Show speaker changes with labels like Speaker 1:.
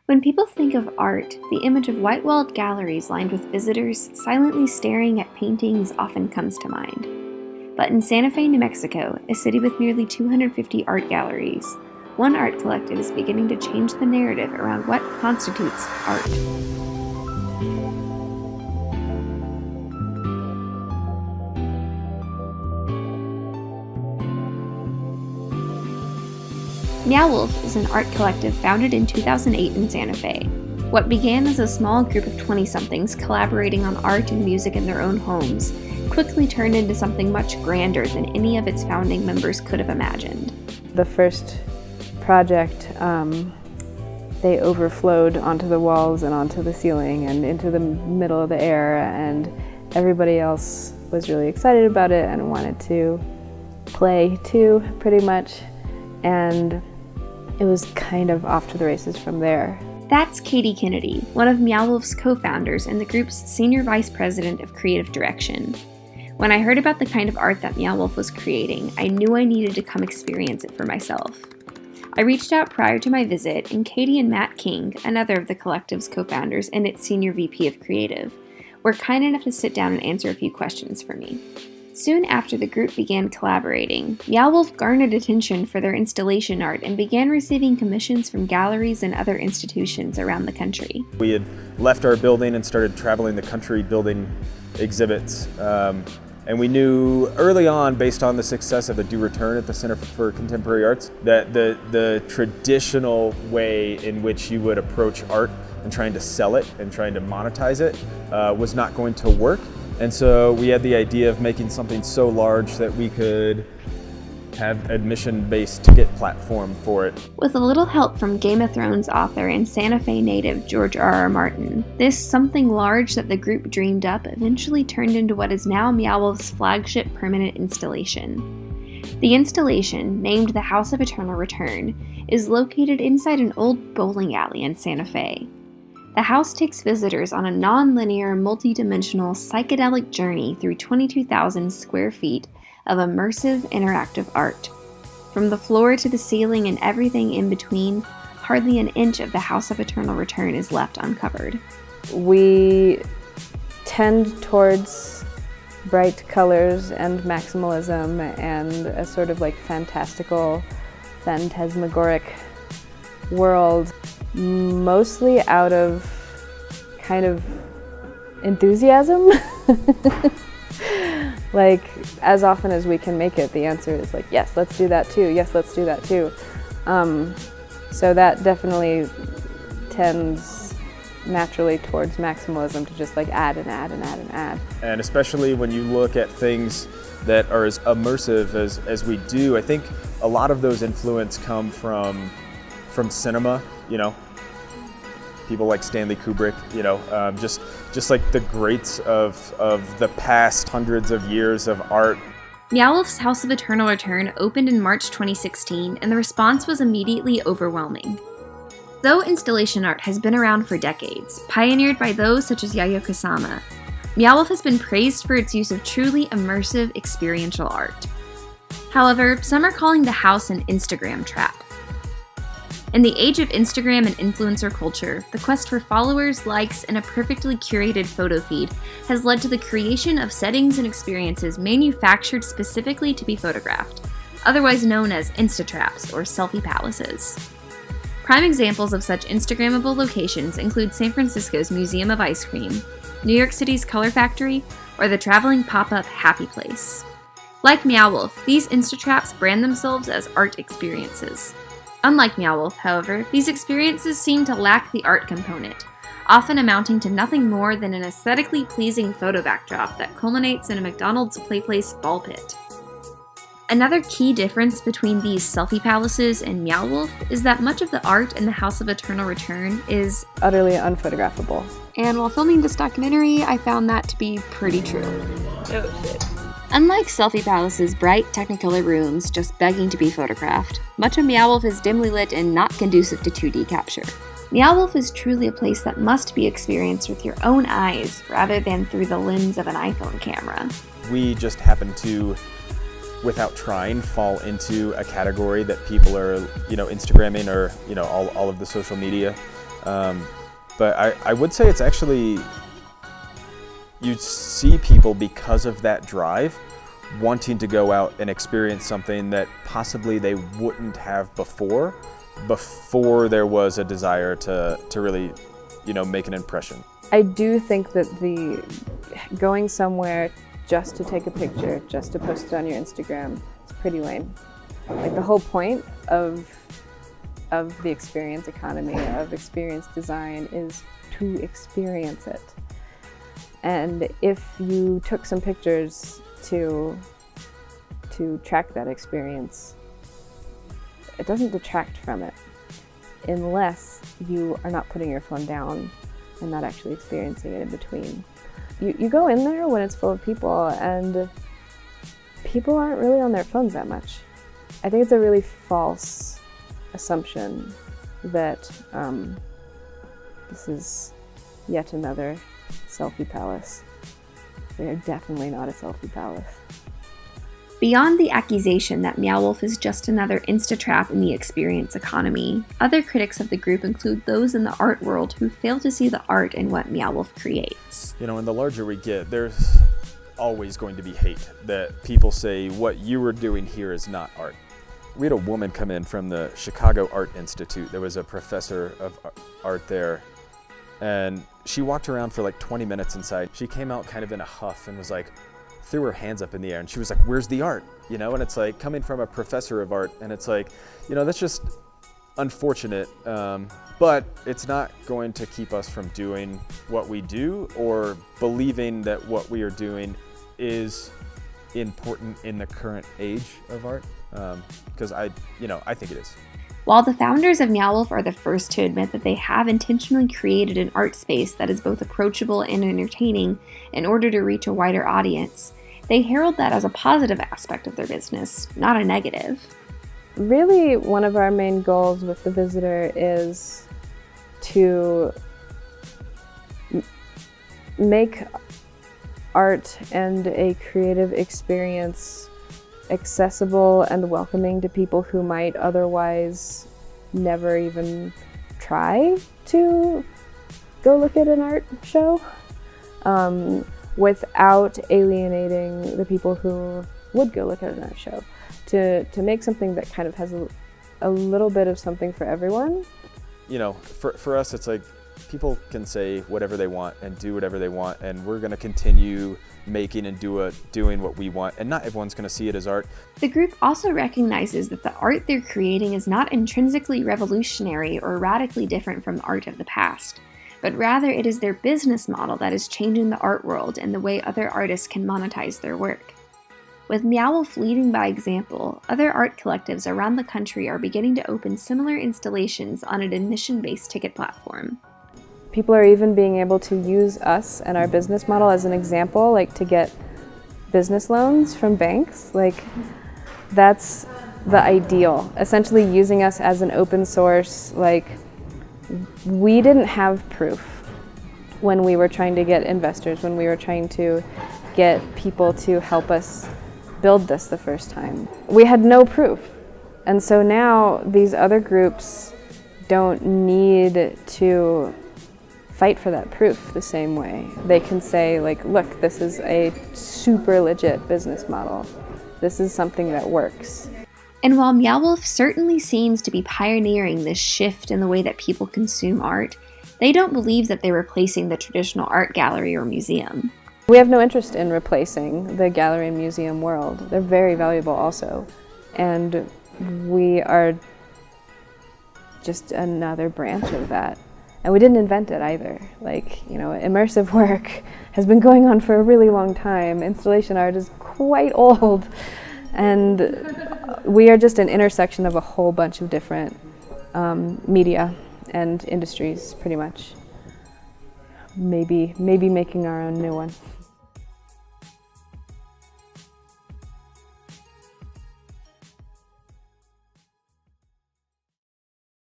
Speaker 1: When people think of art, the image of white-walled galleries lined with visitors silently staring at paintings often comes to mind. But in Santa Fe, New Mexico, a city with nearly 250 art galleries, one art collective is beginning to change the narrative around what constitutes art. Meow Wolf is an art collective founded in 2008 in Santa Fe. What began as a small group of 20-somethings collaborating on art and music in their own homes quickly turned into something much grander than any of its founding members could have imagined.
Speaker 2: The first project, they overflowed onto the walls and onto the ceiling and into the middle of the air, and everybody else was really excited about it and wanted to play too, pretty much, and it was kind of off to the races from there.
Speaker 1: That's Katie Kennedy, one of Meow Wolf's co-founders and the group's senior vice president of creative direction. When I heard about the kind of art that Meow Wolf was creating, I knew I needed to come experience it for myself. I reached out prior to my visit, and Katie and Matt King, another of the collective's co-founders and its senior VP of creative, were kind enough to sit down and answer a few questions for me. Soon after the group began collaborating, Meow Wolf garnered attention for their installation art and began receiving commissions from galleries and other institutions around the country.
Speaker 3: We had left our building and started traveling the country building exhibits. And we knew early on, based on the success of the Do Return at the Center for Contemporary Arts, that the traditional way in which you would approach art and trying to sell it and trying to monetize it was not going to work. And so we had the idea of making something so large that we could have admission-based ticket platform for it.
Speaker 1: With a little help from Game of Thrones author and Santa Fe native George R.R. Martin, this something large that the group dreamed up eventually turned into what is now Meow Wolf's flagship permanent installation. The installation, named the House of Eternal Return, is located inside an old bowling alley in Santa Fe. The house takes visitors on a non-linear, multi-dimensional, psychedelic journey through 22,000 square feet of immersive, interactive art. From the floor to the ceiling and everything in between, hardly an inch of the House of Eternal Return is left uncovered.
Speaker 2: We tend towards bright colors and maximalism and a sort of like fantastical, phantasmagoric world, mostly out of kind of enthusiasm. Like, as often as we can make it, the answer is like, yes, let's do that too, yes, let's do that too. So that definitely tends naturally towards maximalism, to just like add and add and add and add.
Speaker 3: And especially when you look at things that are as immersive as we do, I think a lot of those influence come from cinema, you know. People like Stanley Kubrick, you know, just like the greats of the past hundreds of years of art.
Speaker 1: Meow Wolf's House of Eternal Return opened in March 2016, and the response was immediately overwhelming. Though installation art has been around for decades, pioneered by those such as Yayoi Kusama, Meow Wolf has been praised for its use of truly immersive experiential art. However, some are calling the house an Instagram trap. In the age of Instagram and influencer culture, the quest for followers, likes, and a perfectly curated photo feed has led to the creation of settings and experiences manufactured specifically to be photographed, otherwise known as Instatraps or selfie palaces. Prime examples of such Instagrammable locations include San Francisco's Museum of Ice Cream, New York City's Color Factory, or the traveling pop-up Happy Place. Like Meow Wolf, these Instatraps brand themselves as art experiences. Unlike Meow Wolf, however, these experiences seem to lack the art component, often amounting to nothing more than an aesthetically pleasing photo backdrop that culminates in a McDonald's Playplace ball pit. Another key difference between these selfie palaces and Meow Wolf is that much of the art in the House of Eternal Return is
Speaker 2: utterly unphotographable.
Speaker 1: And while filming this documentary, I found that to be pretty true.
Speaker 2: Oh shit.
Speaker 1: Unlike Selfie Palace's bright Technicolor rooms just begging to be photographed, much of Meow Wolf is dimly lit and not conducive to 2D capture. Meow Wolf is truly a place that must be experienced with your own eyes rather than through the lens of an iPhone camera.
Speaker 3: We just happen to, without trying, fall into a category that people are, Instagramming or, all of the social media But I would say it's actually, you see people because of that drive wanting to go out and experience something that possibly they wouldn't have before there was a desire to really, make an impression.
Speaker 2: I do think that the going somewhere just to take a picture, just to post it on your Instagram, is pretty lame. Like, the whole point of the experience economy, of experience design, is to experience it. And if you took some pictures to track that experience, it doesn't detract from it unless you are not putting your phone down and not actually experiencing it in between. You go in there when it's full of people, and people aren't really on their phones that much. I think it's a really false assumption that this is yet another selfie palace. We are definitely not a selfie palace.
Speaker 1: Beyond the accusation that Meow Wolf is just another Instatrap in the experience economy, other critics of the group include those in the art world who fail to see the art in what Meow Wolf creates.
Speaker 3: And the larger we get, there's always going to be hate that people say, what you were doing here is not art. We had a woman come in from the Chicago Art Institute. There was a professor of art there, and she walked around for like 20 minutes inside. She came out kind of in a huff and was like, threw her hands up in the air, and she was like, where's the art? And it's like, coming from a professor of art, and it's like, that's just unfortunate, but it's not going to keep us from doing what we do or believing that what we are doing is important in the current age of art, because I think it is.
Speaker 1: While the founders of Meow Wolf are the first to admit that they have intentionally created an art space that is both approachable and entertaining in order to reach a wider audience, they herald that as a positive aspect of their business, not a negative.
Speaker 2: Really, one of our main goals with The Visitor is to make art and a creative experience accessible and welcoming to people who might otherwise never even try to go look at an art show, without alienating the people who would go look at an art show. To make something that kind of has a little bit of something for everyone.
Speaker 3: For us, it's like, people can say whatever they want and do whatever they want, and we're going to continue making and doing what we want, and not everyone's going to see it as art.
Speaker 1: The group also recognizes that the art they're creating is not intrinsically revolutionary or radically different from the art of the past, but rather it is their business model that is changing the art world and the way other artists can monetize their work. With Meow Wolf leading by example, other art collectives around the country are beginning to open similar installations on an admission-based ticket platform.
Speaker 2: People are even being able to use us and our business model as an example, like to get business loans from banks. Like, that's the ideal. Essentially using us as an open source, like, we didn't have proof when we were trying to get investors, when we were trying to get people to help us build this the first time. We had no proof. And so now these other groups don't need to fight for that proof the same way. They can say, like, look, this is a super legit business model. This is something that works.
Speaker 1: And while Meow Wolf certainly seems to be pioneering this shift in the way that people consume art, they don't believe that they're replacing the traditional art gallery or museum.
Speaker 2: We have no interest in replacing the gallery and museum world. They're very valuable also. And we are just another branch of that. And we didn't invent it either. Like, immersive work has been going on for a really long time. Installation art is quite old. And we are just an intersection of a whole bunch of different media and industries, pretty much. Maybe making our own new one.